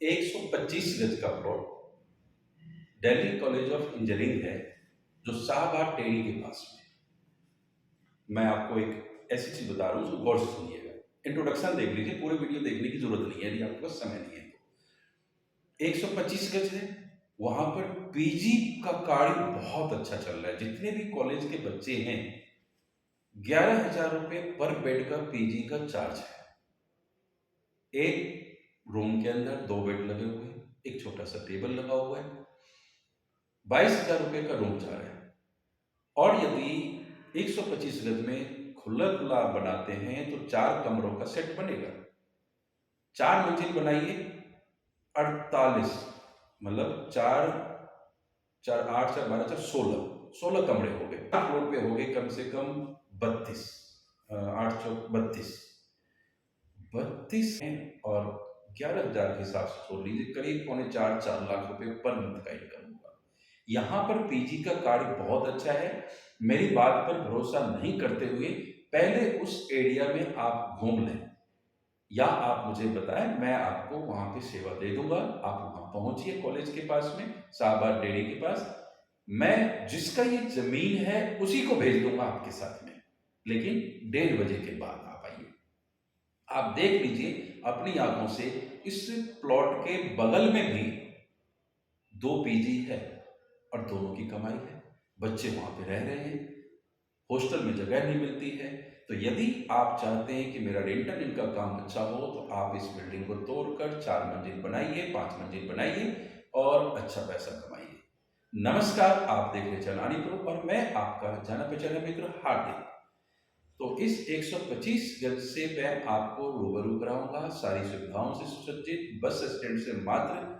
125 गज का plot Delhi college of engineering है, जो शाहबाद टेरी के पास में। मैं आपको एक ऐसी चीज बता रहा हूँ, उसको गौर से सुनिएगा। इंट्रोडक्शन देख लीजिए, पूरे वीडियो देखने की जरूरत नहीं है यदि आपके पास समय नहीं है तो। 125 गज है, वहां पर पीजी का कार्य बहुत अच्छा चल रहा है। जितने भी कॉलेज के बच्चे हैं, 11,000 रुपए पर बेड का पीजी का चार्ज है। एक रूम के अंदर 2 बेड लगे हुए हैं, एक छोटा सा टेबल लगा हुआ है, 22,000 रुपए का रूम चार्ज है। और यदि 125 गज में खुला खुला बनाते हैं तो 4 कमरों का सेट बनेगा। 4 मंजिल बनाइए, 48 मतलब 4 4 8 4 12 4 16 कमरे हो गए। फ्लोर पे हो गए कम से कम 32, 8 चौक 32 हैं। और 11,000 के हिसाब से छोड़ लीजिए, करीब 3.25 लाख रुपए पर मंथ का इनकम होगा। यहाँ पर पीजी का कार्य बहुत अच्छा है। मेरी बात पर भरोसा नहीं करते हुए पहले उस एरिया में आप घूम लें, या आप मुझे बताएं, मैं आपको वहां पे सेवा दे दूंगा। आप वहां पहुंचिए कॉलेज के पास में, शाहबाद डेयरी के पास। मैं जिसका ये जमीन है उसी को भेज दूंगा आपके साथ में, लेकिन 1:30 बजे के बाद आप आइए। आप देख लीजिए अपनी आंखों से, इस प्लॉट के बगल में भी 2 पीजी है और दोनों की कमाई है। बच्चे वहां पे रह रहे हैं, हॉस्टल में जगह नहीं मिलती है। तो यदि आप चाहते हैं कि मेरा रेंटल इनका काम अच्छा हो, तो आप इस बिल्डिंग को तोड़कर 4 मंजिल बनाइए, 5 मंजिल बनाइए और अच्छा पैसा कमाइए। नमस्कार, आप देख रहे हैं चलानी प्रो और मैं आपका जाना पहचाना मित्र हार्दिक। तो इस 125 गज से मैं आपको रूबरू कराऊंगा, सारी सुविधाओं से सुसज्जित, बस स्टैंड से मात्र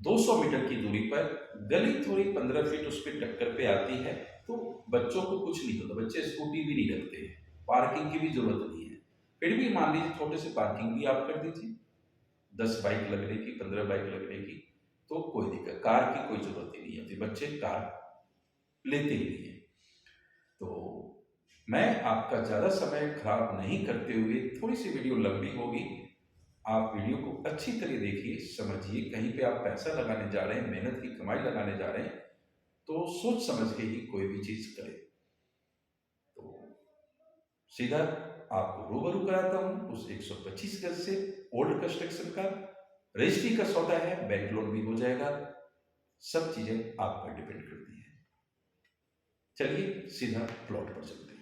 200 मीटर की दूरी पर। गली थोड़ी 15 फीट उस पर टक्कर पे आती है, तो बच्चों को कुछ नहीं होता, बच्चे स्कूटी भी नहीं रखते हैं, पार्किंग की भी जरूरत नहीं है। फिर भी मान लीजिए छोटे से पार्किंग भी आप कर दीजिए, 10 बाइक लगने की, 15 बाइक लगने की, तो कोई दिक्कत, कार की कोई जरूरत ही नहीं होती, बच्चे कार लेते ही नहीं है। तो मैं आपका ज्यादा समय खराब नहीं करते हुए, थोड़ी सी वीडियो लंबी होगी, आप वीडियो को अच्छी तरह देखिए, समझिए। कहीं पे आप पैसा लगाने जा रहे हैं, मेहनत की कमाई लगाने जा रहे हैं, तो सोच समझ के ही कोई भी चीज करें। तो सीधा आपको रूबरू कराता हूं उस 125 गज से, ओल्ड कंस्ट्रक्शन का। रजिस्ट्री का सौदा है, बैंक लोन भी हो जाएगा, सब चीजें आप पर डिपेंड करती हैं। चलिए सीधा प्लॉट पर चलते हैं।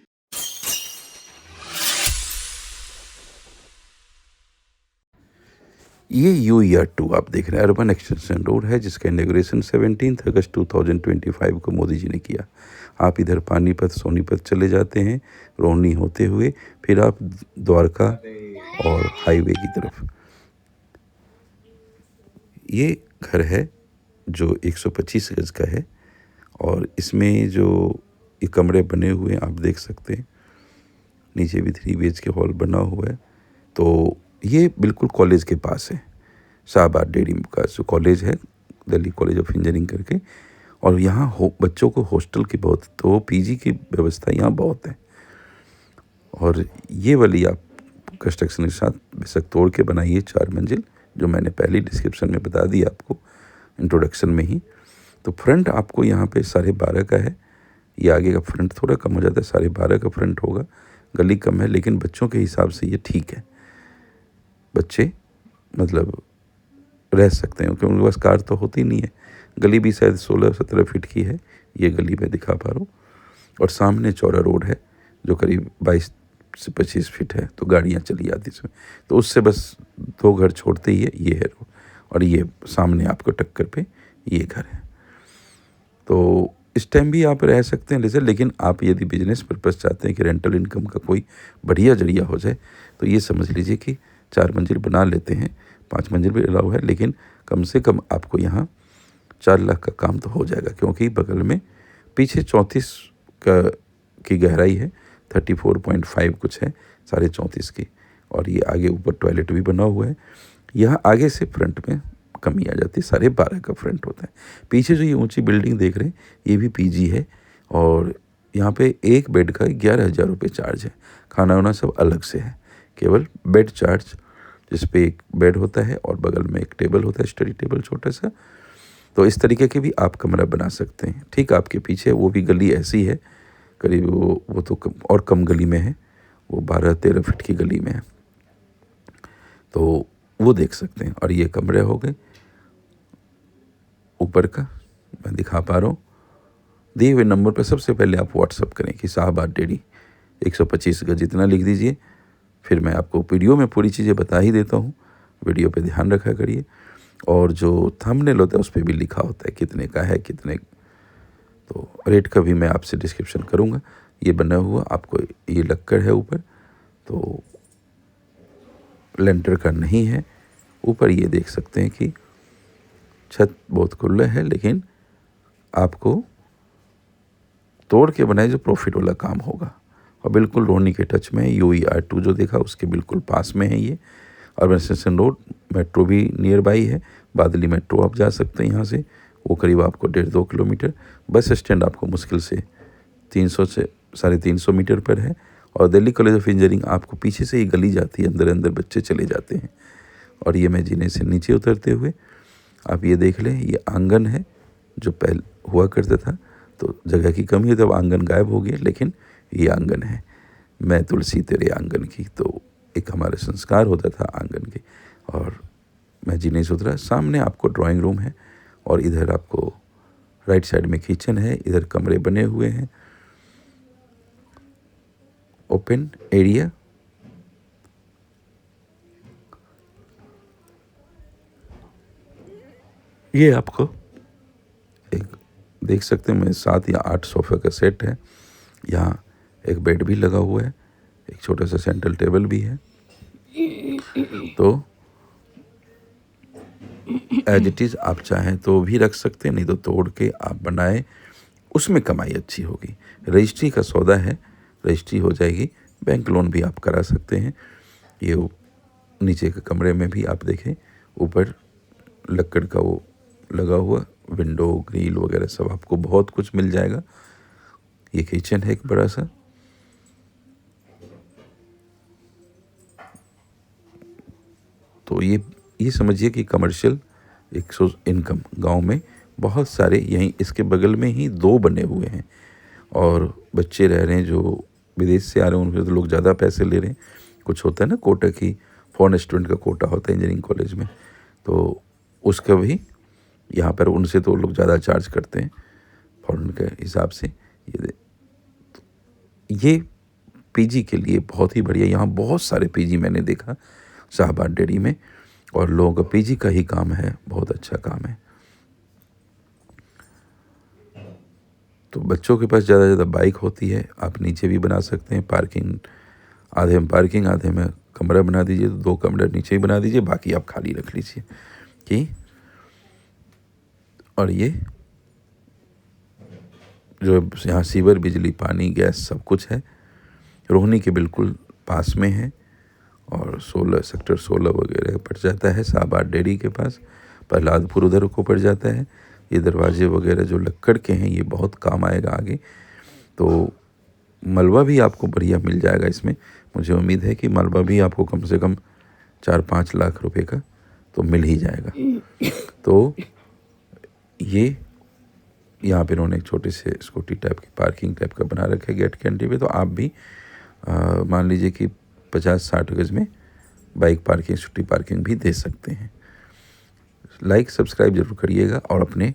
ये UER2 आप देख रहे हैं, अर्बन एक्सटेंशन रोड है, जिसका इनॉग्रेशन 17 अगस्त 2025 को मोदी जी ने किया। आप इधर पानीपत सोनीपत चले जाते हैं, रोहनी होते हुए, फिर आप द्वारका और हाईवे की तरफ। ये घर है जो 125 गज का है, और इसमें जो ये कमरे बने हुए हैं आप देख सकते हैं। नीचे भी 3 BHK हॉल बना हुआ है। तो ये बिल्कुल कॉलेज के पास है, शाहबाद डेयरी का जो कॉलेज है, दिल्ली कॉलेज ऑफ इंजीनियरिंग करके। और यहाँ बच्चों को हॉस्टल की बहुत, तो पीजी की व्यवस्था यहाँ बहुत है। और ये वाली आप कंस्ट्रक्शन के साथ बेशक तोड़ के बनाइए 4 मंजिल, जो मैंने पहले डिस्क्रिप्शन में बता दी आपको, इंट्रोडक्शन में ही। तो फ्रंट आपको यहाँ पे 12.5 का है, ये आगे का फ्रंट थोड़ा कम हो जाता है, 12.5 का फ्रंट होगा। गली कम है, लेकिन बच्चों के हिसाब से ये ठीक है। बच्चे मतलब रह सकते हैं, क्योंकि उनके पास कार तो होती नहीं है। गली भी शायद 16-17 फीट की है, ये गली मैं दिखा पा रहा हूँ। और सामने चौड़ा रोड है जो करीब 22 से 25 फीट है, तो गाड़ियाँ चली जाती इसमें। तो उससे बस 2 घर छोड़ते ही है, ये है रोड, और ये सामने आपको टक्कर पे ये घर है। तो इस टाइम भी आप रह सकते हैं लेजर, लेकिन आप यदि बिजनेस पर्पस चाहते हैं कि रेंटल इनकम का कोई बढ़िया जरिया हो जाए, तो ये समझ लीजिए कि 4 मंजिल बना लेते हैं। 5 मंजिल भी अलाउ है, लेकिन कम से कम आपको यहाँ 4 लाख का काम तो हो जाएगा, क्योंकि बगल में पीछे 34 का की गहराई है, 34.5 कुछ है, 34.5 की। और ये आगे ऊपर टॉयलेट भी बना हुआ है। यहाँ आगे से फ्रंट में कमी आ जाती है, 12.5 का फ्रंट होता है। पीछे जो ये ऊंची बिल्डिंग देख रहे हैं, ये भी पीजी है, और यहाँ पे एक बेड का 11,000 रुपये चार्ज है। खाना वाना सब अलग से है, केवल बेड चार्ज जिस पे एक बेड होता है और बगल में एक टेबल होता है, स्टडी टेबल छोटा सा। तो इस तरीके के भी आप कमरा बना सकते हैं। ठीक आपके पीछे वो भी गली ऐसी है, करीब वो तो और कम गली में है, वो 12-13 फीट की गली में है, तो वो देख सकते हैं। और ये कमरे हो गए ऊपर का, मैं दिखा पा रहा हूँ। दिए हुए नंबर पर सबसे पहले आप व्हाट्सअप करें कि शाहबाद डेयरी 125 गज इतना लिख दीजिए। फिर मैं आपको वीडियो में पूरी चीज़ें बता ही देता हूँ, वीडियो पे ध्यान रखा करिए। और जो थंबनेल होता है उस पर भी लिखा होता है कितने का है, कितने, तो रेट का भी मैं आपसे डिस्क्रिप्शन करूँगा। ये बना हुआ आपको, ये लक्कड़ है ऊपर, तो लेंटर का नहीं है। ऊपर ये देख सकते हैं कि छत बहुत खुला है, लेकिन आपको तोड़ के बनाए जो प्रॉफिट वाला काम होगा। और बिल्कुल रोहनी के टच में UER2 जो देखा उसके बिल्कुल पास में है ये। अर्बन स्टेशन रोड, मेट्रो भी नियर बाई है, बादली मेट्रो आप जा सकते हैं यहाँ से, वो करीब आपको 1.5-2 किलोमीटर। बस स्टैंड आपको मुश्किल से 300 से 350 मीटर पर है। और दिल्ली कॉलेज ऑफ इंजीनियरिंग आपको पीछे से ही गली जाती है, अंदर अंदर बच्चे चले जाते हैं। और ये मैं जीने से नीचे उतरते हुए आप ये देख लें, ये आंगन है जो पहले हुआ करता था, तो जगह की कमी है तो अब आंगन गायब हो गया, लेकिन ये आंगन है। मैं तुलसी तेरे आंगन की, तो एक हमारा संस्कार होता था आंगन के। और मैं जीने से उतरा, सामने आपको ड्राइंग रूम है और इधर आपको राइट साइड में किचन है, इधर कमरे बने हुए हैं, ओपन एरिया। ये आपको एक देख सकते हैं, मैं 7 या 8 सोफे का सेट है। यहाँ एक बेड भी लगा हुआ है, एक छोटा सा सेंट्रल टेबल भी है। तो एज इट इज़ आप चाहें तो भी रख सकते हैं, नहीं तो तोड़ के आप बनाए, उसमें कमाई अच्छी होगी। रजिस्ट्री का सौदा है, रजिस्ट्री हो जाएगी, बैंक लोन भी आप करा सकते हैं। ये नीचे के कमरे में भी आप देखें, ऊपर लकड़ का वो लगा हुआ, विंडो ग्रिल वगैरह सब आपको बहुत कुछ मिल जाएगा। ये किचन है एक बड़ा सा। तो ये समझिए कि कमर्शियल एक सोर्स इनकम गांव में बहुत सारे, यहीं इसके बगल में ही 2 बने हुए हैं। और बच्चे रह रहे हैं जो विदेश से आ रहे हैं, उनसे तो लोग ज़्यादा पैसे ले रहे हैं। कुछ होता है ना कोटा की, फॉरेन स्टूडेंट का कोटा होता है इंजीनियरिंग कॉलेज में, तो उसका भी यहाँ पर उनसे तो लोग ज़्यादा चार्ज करते हैं फॉरेन के हिसाब से। ये पीजी के लिए बहुत ही बढ़िया, यहाँ बहुत सारे पीजी मैंने देखा शाहबाद डेयरी में, और लोगों का पीजी का ही काम है, बहुत अच्छा काम है। तो बच्चों के पास ज़्यादा से ज़्यादा बाइक होती है, आप नीचे भी बना सकते हैं पार्किंग, आधे में पार्किंग आधे में कमरा बना दीजिए, तो 2 कमरे नीचे ही बना दीजिए, बाकी आप खाली रख लीजिए कि। और ये जो यहाँ सीवर, बिजली, पानी, गैस सब कुछ है, रोहनी के बिल्कुल पास में है। और सेक्टर 16 वगैरह पड़ जाता है शाहबाद डेयरी के पास, प्रहलादपुर उधर को पड़ जाता है। ये दरवाजे वगैरह जो लक्कड़ के हैं ये बहुत काम आएगा आगे। तो मलबा भी आपको बढ़िया मिल जाएगा इसमें, मुझे उम्मीद है कि मलबा भी आपको कम से कम 4-5 लाख रुपए का तो मिल ही जाएगा। तो ये यहाँ पे उन्होंने एक छोटे से स्कूटी टाइप की पार्किंग टाइप का बना रखा है गेट के एंट्री पे। तो आप भी मान लीजिए कि 50-60 गज में बाइक पार्किंग, स्कूटी पार्किंग भी दे सकते हैं। लाइक सब्सक्राइब जरूर करिएगा और अपने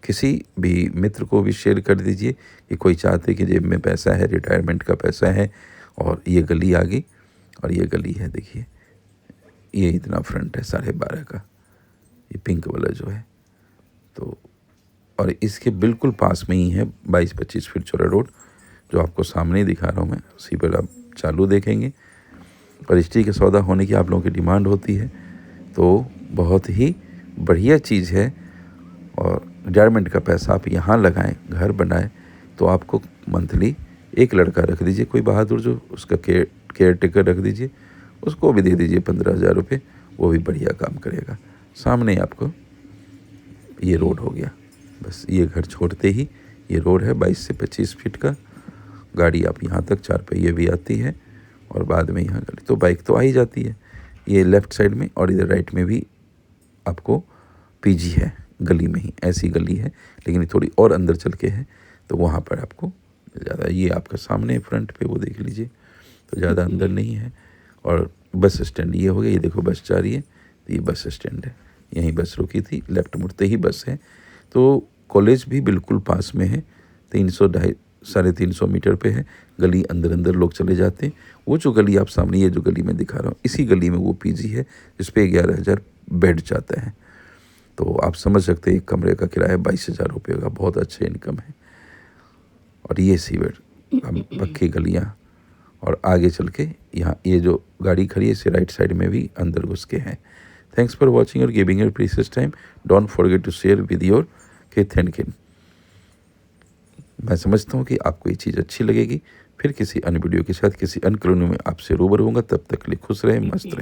किसी भी मित्र को भी शेयर कर दीजिए कि कोई चाहते कि जेब में पैसा है, रिटायरमेंट का पैसा है, और ये गली आ गई और ये गली है, देखिए ये इतना फ्रंट है 12.5 का, ये पिंक वाला जो है। तो और इसके बिल्कुल पास में ही है 22-25 फीट चौड़ा रोड, जो आपको सामने ही दिखा रहा हूँ मैं, उसी पर आप चालू देखेंगे। और रजिस्ट्री के सौदा होने की आप लोगों की डिमांड होती है, तो बहुत ही बढ़िया चीज़ है। और रिटायरमेंट का पैसा आप यहाँ लगाएं, घर बनाएं, तो आपको मंथली एक लड़का रख दीजिए, कोई बहादुर, जो उसका केयर टेकर रख दीजिए, उसको भी दे दीजिए 15,000 रुपये, वो भी बढ़िया काम करेगा। सामने आपको ये रोड हो गया, बस ये घर छोड़ते ही ये रोड है 22 से 25 फीट का। गाड़ी आप यहाँ तक 4 पहिए भी आती है, और बाद में यहाँ गली, तो बाइक तो आ ही जाती है। ये लेफ़्ट साइड में और इधर राइट में भी आपको पीजी है, गली में ही ऐसी गली है, लेकिन ये थोड़ी और अंदर चल के है, तो वहाँ पर आपको मिल जाता है। ये आपका सामने फ्रंट पे वो देख लीजिए, तो ज़्यादा अंदर नहीं है। और बस स्टैंड ये हो गया, ये देखो बस जा रही है, तो ये बस स्टैंड है, यहीं बस रुकी थी, लेफ़्ट मुड़ते ही बस है। तो कॉलेज भी बिल्कुल पास में है, 300 ढाई 350 मीटर पे है। गली अंदर अंदर लोग चले जाते हैं। वो जो गली आप सामने, ये जो गली मैं दिखा रहा हूँ, इसी गली में वो पीजी है जिस पे 11,000 बेड जाता है। तो आप समझ सकते हैं एक कमरे का किराया 22,000 रुपये का, बहुत अच्छा इनकम है। और ये सीवेट पक्की गलियाँ, और आगे चल के यहाँ ये जो गाड़ी खड़ी है इसे राइट साइड में भी अंदर घुस के हैं। थैंक्स फॉर वॉचिंग और giving your precious time. Don't forget to share with your kith and kin. मैं समझता हूँ कि आपको ये चीज़ अच्छी लगेगी। फिर किसी अन्य वीडियो के साथ किसी अन्य कॉलोनी में आपसे रूबरू होऊंगा। तब तक के लिए खुश रहें, मस्त रहें।